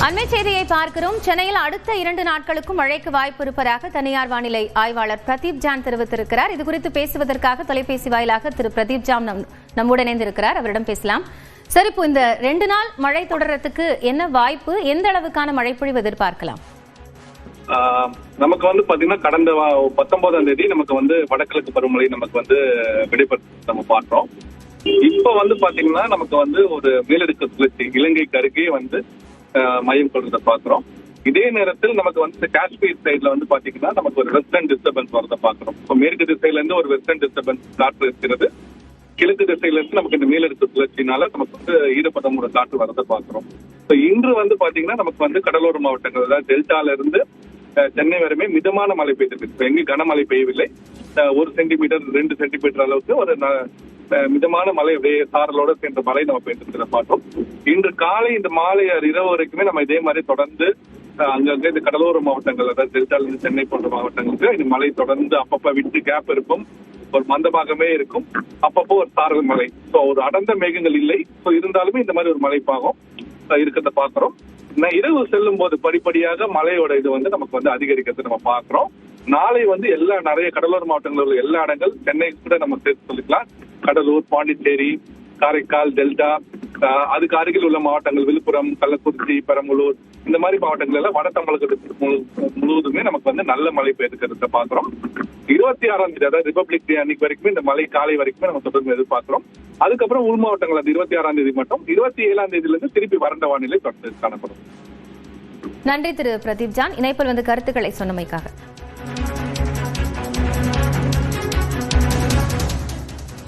அண்மை செய்தியை பார்க்கிறோம். சென்னையில் அடுத்த 2 நாட்களுக்கும் மழைக்கு வாய்ப்பு இருப்பதாக தனியார் வானிலை ஆய்வாளர் பிரதீப் ஜான் தெரிவித்திருக்கிறார். இதுகுறித்து பேசுவதற்காக தொலைபேசி வாயிலாக திரு பிரதீப் ஜான் நம்முடன் இணைந்திருக்கிறார். அவரிடம் பேசலாம். சார், இப்போ இந்த 2 நாள் மழை தொடர்றதுக்கு என்ன வாய்ப்பு, எந்த அளவுக்கான மழை பொழிவு எதிர்பார்க்கலாம்? நமக்கு பாத்தீங்கன்னா கடந்த 19ஆம் தேதி நமக்கு வடகிழக்கு பருவமழை நமக்கு விடைபெற்று நம்ம பார்த்தோம். இப்ப பாத்தீங்கன்னா நமக்கு ஒரு மேலடுக்கு சுழற்சி இலங்கைக்கு அருகே மையம் கொள்றத பாக்குறோம். இதே நேரத்தில் நமக்கு காஷ்மீர் சைட்ல பாத்தீங்கன்னா நமக்கு ஒரு வெஸ்டர்ன் டிஸ்டர்பன்ஸ் வரத பாக்குறோம். இப்போ மேற்கு திசையில இருந்து ஒரு வெஸ்டர்ன் டிஸ்டர்பன்ஸ் காற்று இருக்கிறது. கிழக்கு திசையில இருந்து நமக்கு இந்த மேலடுக்கு சுழற்சினால நமக்கு ஈரப்பதம் ஒரு காற்று வரத பாக்குறோம். இப்போ இன்று பாத்தீங்கன்னா நமக்கு கடலோர மாவட்டங்கள், அதாவது டெல்டால இருந்து சென்னை வரைமே மிதமான மழை பெய்திருக்கு. எங்க கனமழை பெய்யவில்லை. 1 சென்டிமீட்டர் 2 சென்டிமீட்டர் அளவுக்கு ஒரு மிதமான மழை சாரலோட சேர்ந்த மழை நம்ம பெய்திருக்கிறத பார்த்தோம். இன்று காலை இந்த மாலை இரவு வரைக்குமே நம்ம இதே மாதிரி தொடர்ந்து அங்கங்க இந்த கடலோர மாவட்டங்கள், அதாவது டெல்டால இருந்து சென்னை போன்ற மாவட்டங்களுக்கு இந்த மழை தொடர்ந்து அப்பப்ப விட்டு கேப் இருக்கும், ஒரு மந்தமாகவே இருக்கும், அப்பப்போ ஒரு சாரல் மழை. ஸோ ஒரு அடர்ந்த மேகங்கள் இல்லை. ஸோ இருந்தாலுமே இந்த மாதிரி ஒரு மழைப்பாகம் இருக்கிறத பாக்குறோம். இரவு செல்லும் போது படிப்படியாக மழையோட இது நமக்கு அதிகரிக்கிறது நம்ம பாக்குறோம். நாளை நிறைய கடலோர மாவட்டங்களில் உள்ள எல்லா இடங்கள், சென்னை கூட நம்ம சேர்த்து சொல்லிக்கலாம், கடலூர், பாண்டிச்சேரி, காரைக்கால், டெல்டா, அதுக்கு அருகில் உள்ள மாவட்டங்கள் விழுப்புரம், கள்ளக்குறிச்சி, பெரம்பலூர், இந்த மாதிரி மாவட்டங்கள் எல்லாம் வட தமிழகத்துக்கு முழுவதுமே நமக்கு நல்ல மழை பெய்திருக்கிறத பாக்குறோம். 26ஆம் தேதி, அதாவது ரிபப்ளிக் டே அன்னைக்கு வரைக்குமே இந்த மழை காலை வரைக்குமே நம்ம தொடர்ந்து எதிர்பார்க்கிறோம். அதுக்கப்புறம் உள் மாவட்டங்கள் அது 26ஆம் தேதி மட்டும், 27ஆம் தேதியில இருந்து திருப்பி வறண்ட வானிலை தொடர்ந்து காணப்படும். நன்றி திரு பிரதீப் ஜான், இணைப்பில் கருத்துக்களை சொன்னமைக்காக.